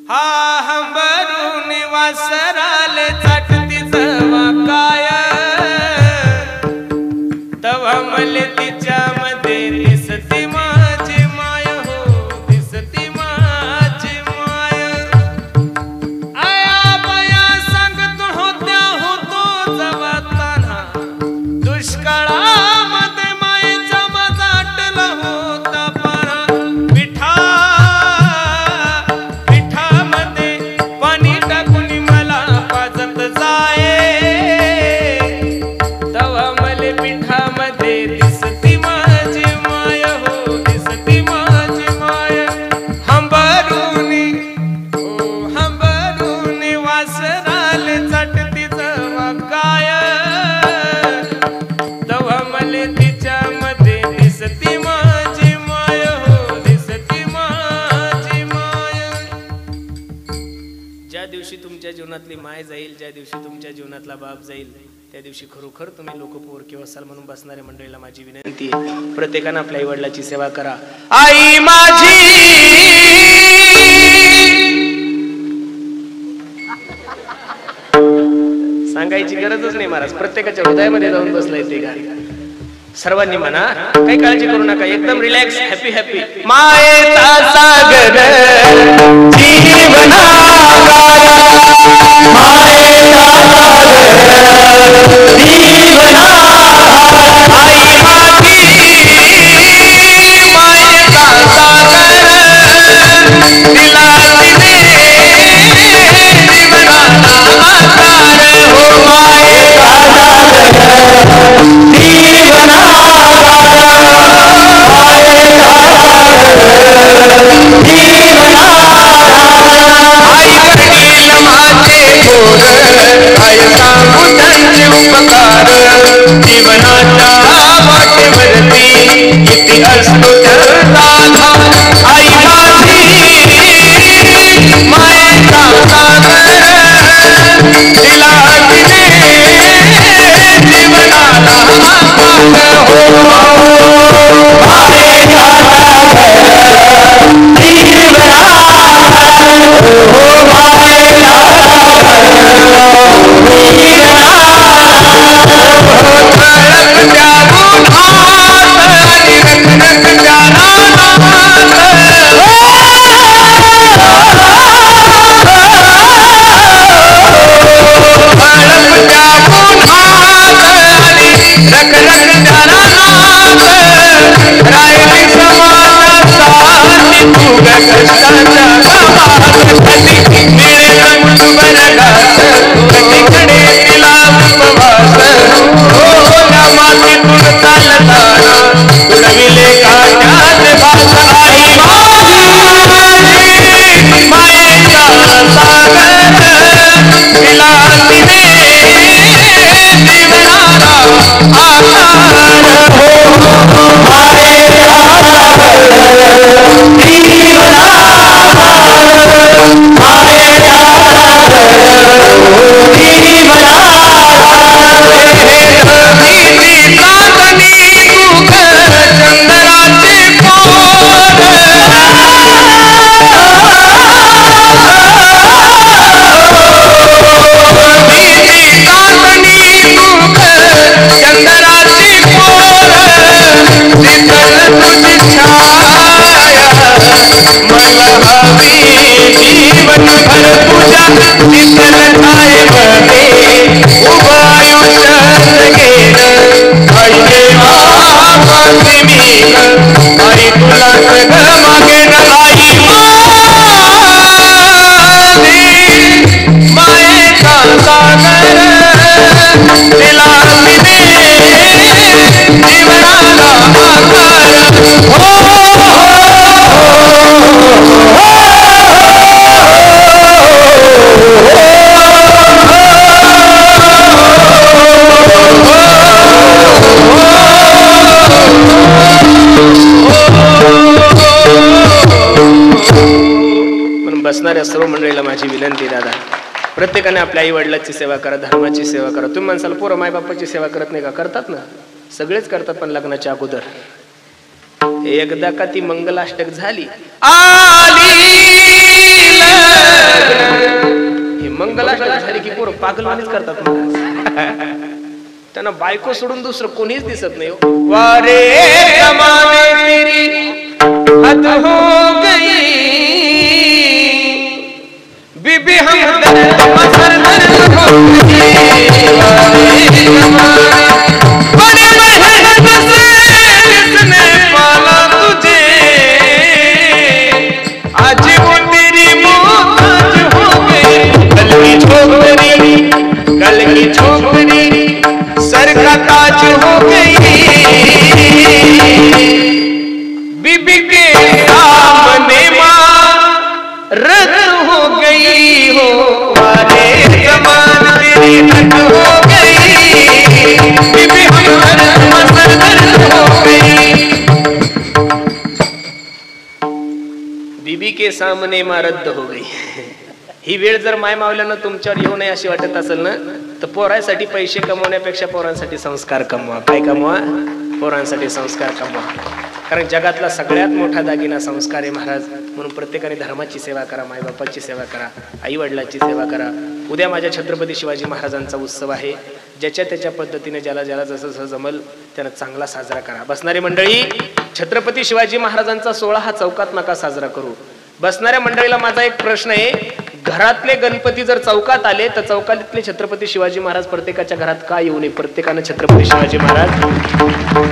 हा हंबरून वासराले चाटती जवा काय तवा मले तिच्यामध्ये दिसती माझी माय हो दिसती माझी माय आया बाया सांगत होत्या होतो जवा तान्हा दुष्काळामध्ये मायेचा माझा आटला होता पारा पिठामध्ये पाणी टाकून मला पाजत जाये तवा मले पिठामध्ये दिसती माझी माय हो दिसती माझी माय हंबरून वासराले चाटती जवा काय तवा मले तिच्यामध्ये दिसती माझी माय हो दिसती माझी माय ज्या दिवशी तुमच्या जीवनातली माय जाईल ज्या दिवशी तुमच्या जीवनातला बाप जाईल त्या दिवशी खरोखर तुम्ही लोकपोर किंवा साल म्हणून बसणाऱ्या मंडळीला माझी विनंती आहे प्रत्येकाने आपल्या आई वडिलाची सेवा करा आई माझी सांगायची गरजच नाही महाराज प्रत्येकाच्या हृदयामध्ये जाऊन बसलाय ते गाणी सर्वांनी म्हणा काही काळजी करू नका एकदम रिलॅक्स हॅपी हॅपी मायेचा सागर जीवना बसणाऱ्या सर्व मंडळीला माझी विनंती दादा प्रत्येकाने आपल्या आई वडिलांची सेवा करा धर्माची सेवा करा तुम्ही माणसाला पोरं माय बापाची सेवा करत नाही का करतात ना सगळेच करतात पण लग्नाच्या अगोदर एकदा का ती मंगलाष्टक झाली आली पोरं पागलवानीच करतात महाराज. त्यांना बायको सोडून दुसरं कोणीच दिसत नाही. वारे जमाने तेरी हद हो गई, बीबी हमदर्द मसरदर्द हो गई. वारे जमाने बड़ी मेहनत से किसने पाला तुझे, आज वो तेरी मोहताज हो गई. कल की छोकरी, कल की छोकरी सर का ताज हो गई. बीबी के सामने माँ रद हो गई हो. वारे जमाने तेरी हद हो गई, बीबी हमदर्द मसरदर्द हो गई. बीबी के सामने माँ रद्द हो गई. ही वेळ जर माय मावल्यानं तुमच्यावर येऊ नये अशी वाटत असेल ना, तर पोरांसाठी पैसे कमवण्यापेक्षा पोरांसाठी संस्कार कमवा. काय कमवा? पोरांसाठी संस्कार कमवा. कारण जगातला सगळ्यात मोठा दागिना संस्कार आहे महाराज. म्हणून प्रत्येकाने धर्माची सेवा करा, मायबापाची सेवा करा, आई वडिलांची सेवा करा. उद्या माझ्या छत्रपती शिवाजी महाराजांचा उत्सव आहे. ज्याच्या त्याच्या पद्धतीने ज्याला ज्याला जसं जसं जमल त्यानं चांगला साजरा करा. बसणारी मंडळी, छत्रपती शिवाजी महाराजांचा सोहळा हा चौकात नका साजरा करू. बसणाऱ्या मंडळीला माझा एक प्रश्न आहे, घरातले गणपती जर चौकात आले तर चौकातले छत्रपती शिवाजी महाराज प्रत्येकाच्या घरात का येऊ नये? प्रत्येकानं छत्रपती शिवाजी महाराज,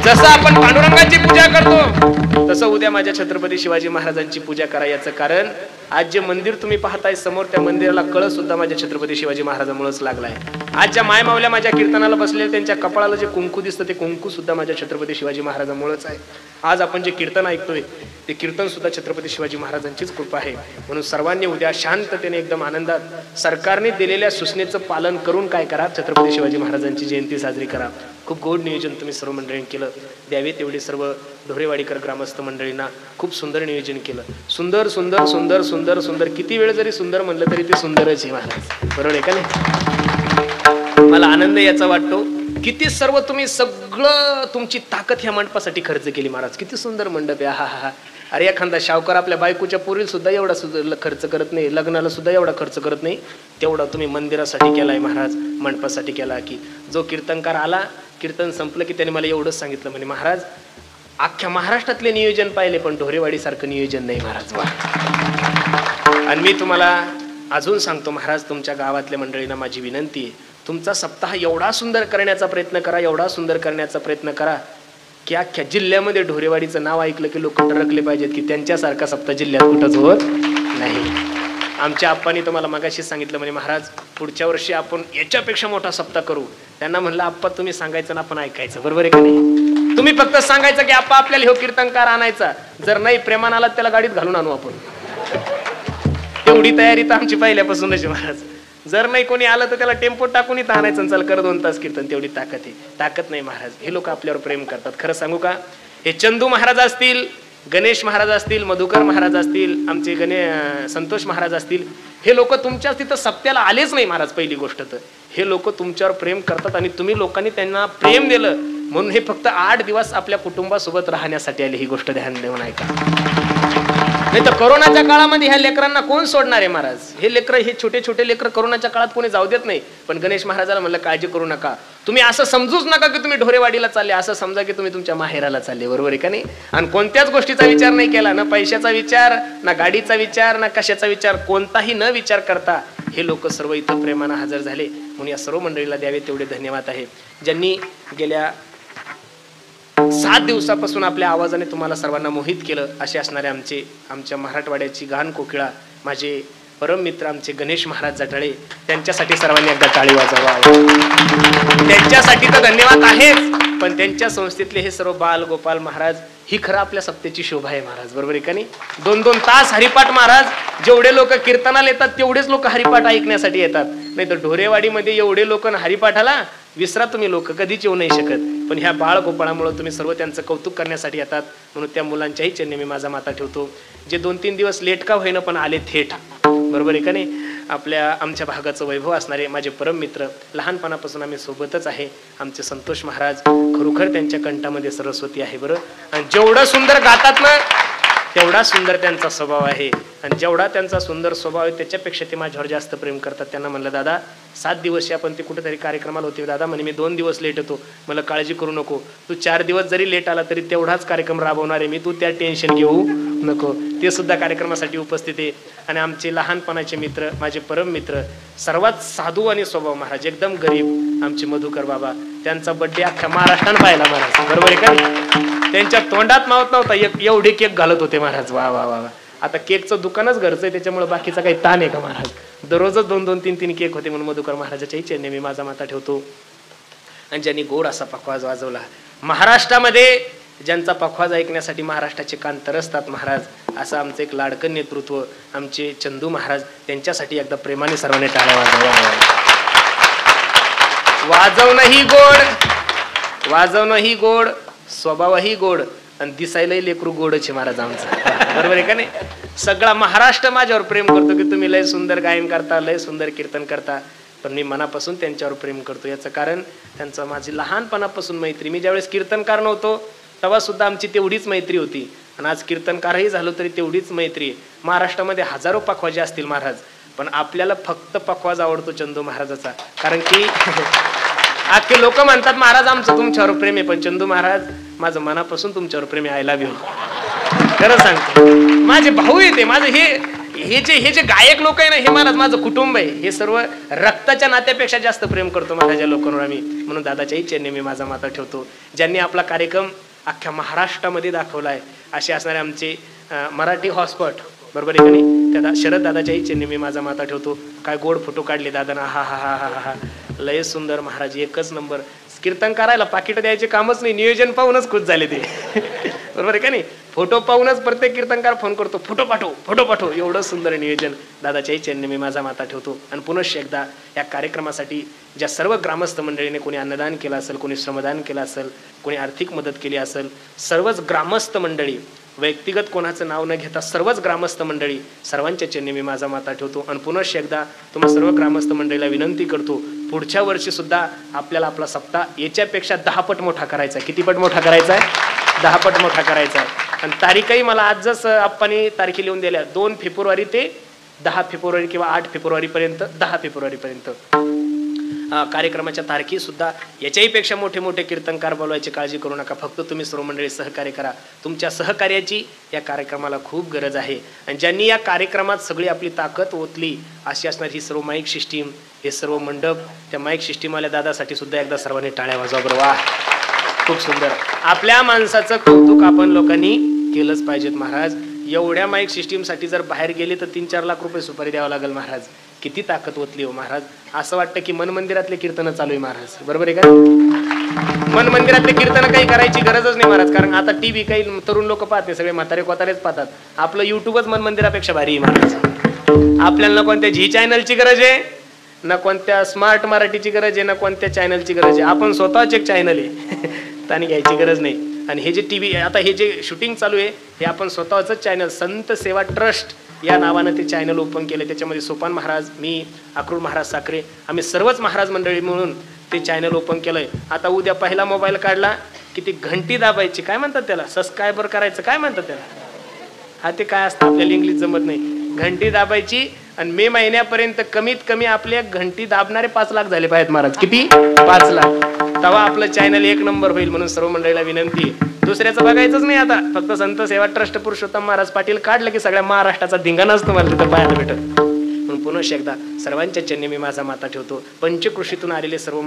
जसं आपण पांडुरंगाची पूजा करतो तसं उद्या माझ्या छत्रपती शिवाजी महाराजांची पूजा करा. याचं कारण आज जे मंदिर तुम्ही पाहताय समोर, त्या मंदिराला कळस सुद्धा माझ्या छत्रपती शिवाजी महाराजांमुळेच लागलाय. आज ज्या माय मावल्या माझ्या कीर्तनाला बसले त्यांच्या कपाळाला जे कुंकू दिसतं ते कुंकू सुद्धा माझ्या छत्रपती शिवाजी महाराजांमुळेच आहे. आज आपण जे कीर्तन ऐकतोय ते कीर्तन सुद्धा छत्रपती शिवाजी महाराजांचीच कृपा आहे. म्हणून सर्वांनी उद्या शांततेने एकदम आनंदात सरकारने दिलेल्या सूचनेचं पालन करून काय करा, छत्रपती शिवाजी महाराजांची जयंती साजरी करा. खूप गोड नियोजन तुम्ही सर्व मंडळींनी केलं. द्यावे तेवढे सर्व ढोरेवाडीकर ग्रामस्थ मंडळींना खूप सुंदर नियोजन केलं. सुंदर सुंदर सुंदर सुंदर सुंदर, किती वेळ जरी सुंदर म्हणलं तरी ते सुंदरच आहे महाराज. बरोबर आहे का नाही? मला आनंद याचा वाटतो. किती सर्व तुम्ही सगळं तुमची ताकद ह्या मंडपासाठी खर्च केली महाराज. किती सुंदर मंडप आहे. हा हा हा. अरे एखादा शावकार आपल्या बायकोच्या पोरीला सुद्धा एवढा खर्च करत नाही, लग्नाला सुद्धा एवढा खर्च करत नाही, तेवढा तुम्ही मंदिरासाठी केलाय महाराज, मंडपासाठी केला. की जो कीर्तनकार आला, कीर्तन संपलं की त्याने मला एवढंच सांगितलं, म्हणे महाराज अख्ख्या महाराष्ट्रातले नियोजन पाहिले पण ढोरेवाडी सारखं नियोजन नाही महाराज. आणि मी तुम्हाला अजून सांगतो महाराज, तुमच्या गावातल्या मंडळींना माझी विनंती आहे, तुमचा सप्ताह एवढा सुंदर करण्याचा प्रयत्न करा, एवढा सुंदर करण्याचा प्रयत्न करा की अख्ख्या जिल्ह्यामध्ये ढोरेवाडीचं नाव ऐकलं की लोक टरकले पाहिजेत की त्यांच्यासारखा सप्ताह जिल्ह्यात कुठंच होत नाही. आमच्या आप्पांनी तुम्हाला मगाशी सांगितलं, म्हणे महाराज पुढच्या वर्षी आपण याच्यापेक्षा मोठा सप्ताह करू. त्यांना म्हणलं आप्पा तुम्ही सांगायचं ना आपण ऐकायचं. बरोबर आहे का नाही? तुम्ही फक्त सांगायचं की आप्पा आपल्याला हो कीर्तनकार आणायचा, जर नाही प्रेमान आला त्याला गाडीत घालून आणू आपण. एवढी तयारी तर आमची पहिल्यापासूनच महाराज. जर नाही कोणी आलं तर त्याला टेम्पो टाकून इथं आणायचं, चल कर 2 तास कीर्तन. तेवढी ताकद आहे. ताकद नाही महाराज. हे लोक आपल्यावर प्रेम करतात. खरं सांगू का, हे चंदू महाराज असतील, गणेश महाराज असतील, मधुकर महाराज असतील, आमचे संतोष महाराज असतील, हे लोक तुमच्या तिथं सप्त्याला आलेच नाही महाराज. पहिली गोष्ट तर हे लोक तुमच्यावर प्रेम करतात आणि तुम्ही लोकांनी त्यांना प्रेम दिलं म्हणून हे फक्त 8 दिवस आपल्या कुटुंबासोबत राहण्यासाठी आले. ही गोष्ट ध्यान देऊन ऐका. नाही तर कोरोनाच्या काळामध्ये ह्या लेकरांना कोण सोडणार आहे महाराज? हे लेकर, हे छोटे छोटे लेकर कोरोनाच्या काळात कोणी जाऊ देत नाही. पण गणेश महाराजाला म्हणलं काळजी करू नका, तुम्ही असं समजूच नका की तुम्ही ढोरेवाडीला चालले, असं समजा की तुम्ही तुमच्या माहेराला चालले. बरोबर आहे का नाही? आणि कोणत्याच गोष्टीचा विचार नाही केला, ना पैशाचा विचार, ना गाडीचा विचार, ना कशाचा विचार, कोणताही न विचार करता हे लोक सर्व इथं प्रेमानं हजर झाले. म्हणून या सर्व मंडळीला द्यावे तेवढे धन्यवाद आहे, ज्यांनी गेल्या 7 दिवसापासून आपल्या आवाजाने तुम्हाला सर्वांना मोहित केलं. असे असणारे आमच्या मराठवाड्याची गान कोकिळा, माझे परम मित्र आमचे गणेश महाराज जटाळे, त्यांच्यासाठी सर्वांनी एकदा टाळी वाजवा. त्यांच्यासाठी तर धन्यवाद आहेच, पण त्यांच्या संस्थेतले हे सर्व बाल गोपाल महाराज, ही खरं आपल्या सप्त्याची शोभा आहे महाराज. बरोबर आहे का नाही? 2-2 तास हरिपाठ महाराज. जेवढे लोक कीर्तनाला येतात तेवढेच लोक हरिपाठ ऐकण्यासाठी येतात. नाही तर ढोरेवाडीमध्ये एवढे लोक हरिपाठाला विसरा तुम्ही लोक कधीच येऊ नाही शकत. पण ह्या बाळ गोपाळामुळे तुम्ही सर्व त्यांचं कौतुक करण्यासाठी येतात. म्हणून त्या मुलांच्याही चरणी मी माझा माथा ठेवतो, जे 2-3 दिवस लेट का होईना पण आले थेट. बरोबर आहे का नाही? आमच्या भागाचं वैभव असणारे माझे परम मित्र, लहानपणापासून आम्ही सोबतच आहे, आमचे संतोष महाराज. खरोखर त्यांच्या कंठामध्ये सरस्वती आहे बरं. आणि जेवढं सुंदर गातात ना तेवढा सुंदर त्यांचा स्वभाव आहे आणि जेवढा त्यांचा सुंदर स्वभाव आहे त्याच्यापेक्षा ते माझ्यावर जास्त प्रेम करतात. त्यांना म्हणलं दादा 7 दिवस आपण ते कुठेतरी कार्यक्रमाला होते दादा म्हणे मी 2 दिवस लेट येतो, मला काळजी करू नको, तू 4 दिवस जरी लेट आला तरी तेवढाच कार्यक्रम राबवणार आहे मी, तू त्या टेन्शन घेऊ नको. ते सुद्धा कार्यक्रमासाठी उपस्थित आहे. आणि आमचे लहानपणाचे मित्र, माझे परम मित्र, सर्वात साधू आणि स्वभाव महाराज, एकदम गरीब आमचे मधुकर बाबा, त्यांचा बड्डे अख्ख्या महाराष्ट्रानं पाहिला महाराज, बरोबर आहे का? त्यांच्या तोंडात मावत नव्हता, एवढे केक घालत होते महाराज. वा वा वा. आता केकचं दुकानच घरचं आहे त्याच्यामुळे बाकीचा काही ताण आहे का महाराज? दररोजच 2-2, 3-3 केक होते म्हणून मधुकर महाराजाच्या इच्छेने मी माझा माता ठेवतो. आणि ज्यांनी गोड असा पखवाज वाजवला महाराष्ट्रामध्ये, ज्यांचा पखवाज ऐकण्यासाठी महाराष्ट्राचे कान तरसतात महाराज, असं आमचं एक लाडकं नेतृत्व आमचे चंदू महाराज, त्यांच्यासाठी एकदा प्रेमाने सर्वांनी टाळ्या वाजवा. वाजवणंही गोड, स्वभावही गोड आणि दिसायलाही लेकरू गोडच आहे महाराज आमचा, बरोबर आहे का नाही? सगळा महाराष्ट्र माझ्यावर प्रेम करतो की तुम्ही लय सुंदर गायन करता, लय सुंदर कीर्तन करता, पण मी मनापासून त्यांच्यावर प्रेम करतो. याचं कारण त्यांचं माझी लहानपणापासून मैत्री. मी ज्यावेळेस कीर्तनकार नव्हतो तेव्हा सुद्धा आमची तेवढीच मैत्री होती आणि आज कीर्तनकारही झालो तरी तेवढीच मैत्री आहे. महाराष्ट्रामध्ये हजारो पखवाजे असतील महाराज, पण आपल्याला फक्त पखवाज आवडतो चंदू महाराजाचा. कारण की आजचे लोक म्हणतात महाराज आमचं तुमच्यावर प्रेम आहे, पण चंदू महाराज माझं मनापासून तुमच्यावर प्रेम आहे. I love you. खरं सांगतो, माझे भाऊ येते, माझं हे जे गायक लोक आहे ना, हे महाराज माझं कुटुंब आहे. हे सर्व रक्ताच्या नात्यापेक्षा जास्त प्रेम करतो महाराज या लोकांवर आम्ही. म्हणून दादाच्या इच्छेने मी माझा माता ठेवतो. ज्यांनी आपला कार्यक्रम अख्ख्या महाराष्ट्रामध्ये दाखवलाय असे असणारे आमचे मराठी हॉटस्पॉट, बरोबर आहे का नाही, त्या शरद दादाच्या इच्छेने मी माझा माता ठेवतो. काय गोड फोटो काढले दादा ना, हा हा हा हा हा, लय सुंदर महाराज, एकच नंबर. कीर्तन करायला पाकिट द्यायचे कामच नाही, नियोजन पाहूनच खुश झाले ते, बरोबर आहे का नाही? फोटो पाहूनच प्रत्येक कीर्तनकार फोन करतो, फोटो पाठव. एवढं सुंदर नियोजन. दादाच्या इच्छेने मी माझा माता ठेवतो. आणि पुनश्च एकदा या कार्यक्रमासाठी ज्या सर्व ग्रामस्थ मंडळीने कोणी अन्नदान केलं असेल, कोणी श्रमदान केलं असेल, कोणी आर्थिक मदत केली असेल, सर्वच ग्रामस्थ मंडळी, व्यक्तिगत कोणाचं नाव न घेता सर्वच ग्रामस्थ मंडळी, सर्वांच्या चरणी मी माझा माता ठेवतो. आणि पुनश्च एकदा तुम्हा सर्व ग्रामस्थ मंडळीला विनंती करतो, पुढच्या वर्षी सुद्धा आपल्याला आपला सप्ताह याच्यापेक्षा 10 पट मोठा करायचा आहे. किती पट मोठा करायचा आहे? 10 पट मोठा करायचा आहे. आणि तारीखही मला आजच आप्पांनी तारखी लिहून दिल्या, 2 फेब्रुवारी ते 10 फेब्रुवारी किंवा 8 फेब्रुवारीपर्यंत, 10 फेब्रुवारीपर्यंत कार्यक्रमाच्या तारखी सुद्धा याच्याही पेक्षा मोठे मोठे कीर्तनकार बोलवायची काळजी करू नका. फक्त तुम्ही सर्व मंडळी सहकार्य करा. तुमच्या सहकार्याची या कार्यक्रमाला खूप गरज आहे. आणि ज्यांनी या कार्यक्रमात सगळी आपली ताकद ओतली अशी असणार ही सर्व माईक सिस्टीम, हे सर्व मंडप, त्या माईक सिस्टीमवाल्या दादासाठी सुद्धा एकदा सर्वांनी टाळ्या वाजवा बरं. वा, खूप सुंदर. आपल्या माणसाचं कौतुक आपण लोकांनी केलंच पाहिजेत महाराज. एवढ्या माईक सिस्टीमसाठी जर बाहेर गेले तर 3-4 लाख रुपये सुपारी द्यावं लागेल महाराज. किती ताकद ओतली हो महाराज. असं वाटतं की मन मंदिरातले कीर्तन चालू आहे महाराज, बरोबर आहे का? मन मंदिरातले कीर्तन काही करायची गरजच नाही महाराज, कारण आता टीव्ही काही तरुण लोक पाहते, सगळे म्हातारे कोतारेच पाहतात. आपलं युट्यूबच मन मंदिरापेक्षा भारी आहे महाराज. आपल्याला ना कोणत्या झी चॅनलची गरज आहे, ना कोणत्या स्मार्ट मराठीची गरज आहे, ना कोणत्या चॅनलची गरज आहे. आपण स्वतःच एक चॅनल आहे, त्याने घ्यायची गरज नाही. आणि हे जे टीव्ही आता हे जे शूटिंग चालू आहे हे आपण स्वतःच चॅनल संत सेवा ट्रस्ट या नावानं ते चॅनल ओपन केले. त्याच्यामध्ये सोपान महाराज, मी, अक्रूर महाराज साखरे, आम्ही सर्वच महाराज मंडळी म्हणून ते चॅनल ओपन केलंय. आता उद्या पहिला मोबाईल काढला की ती घंटी दाबायची, काय म्हणतात त्याला, सबस्क्रायबर करायचं, काय म्हणतात त्याला, हा ते काय असतं आपल्याला इंग्लिश जमत नाही. घंटी दाबायची आणि मे महिन्यापर्यंत कमीत कमी आपले घंटी दाबणारे 5 लाख झाले पाहिजेत महाराज. किती? 5 लाख. तेव्हा आपलं चॅनल 1 नंबर होईल. म्हणून सर्व मंडळीला विनंती, दुसऱ्याचं बघायचंच नाही आता, फक्त संत सेवा ट्रस्ट पुरुषोत्तम महाराज पाटील काढलं की सगळ्या महाराष्ट्राचा धिंगाणाच तुम्हाला तिथं पाहायला भेटत. म्हणून पुनश्च एकदा सर्वांच्या चरणी मी माझा माता ठेवतो. पंचकृषीतून आलेले सर्व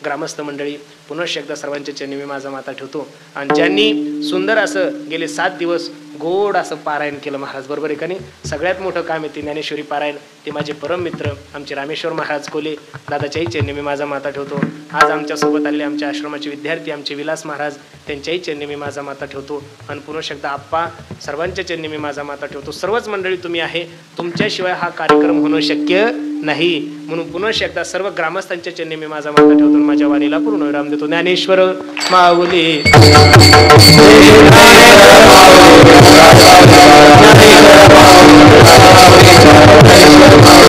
ग्रामस्थ मंडळी, पुनश्च एकदा सर्वांच्या चरणी मी माझा माता ठेवतो. आणि ज्यांनी सुंदर असं गेले 7 दिवस गोड असं पारायण केलं महाराज, बरोबर आहे का नाही? सगळ्यात मोठं काम आहे ते ज्ञानेश्वरी पारायण. ते माझे परम मित्र आमचे रामेश्वर महाराज कोले, दादाच्याही चरणी मी माझा माता ठेवतो. आज आमच्यासोबत आलेले आमच्या आश्रमाचे विद्यार्थी आमचे विलास महाराज, त्यांच्याही चरणी मी माझा माता ठेवतो. आणि पुनश्च एकदा आप्पा, सर्वांच्या चरणी मी माझा माता ठेवतो. सर्वच मंडळी तुम्ही आहे, तुमच्याशिवाय हा कार्यक्रम होणं शक्य नाही. म्हणून पुनश्च एकदा सर्व ग्रामस्थांच्या चरणी मी माझा माता ठेवतो. माझ्या वाणीला पूर्ण विराम देतो. ज्ञानेश्वर माऊली.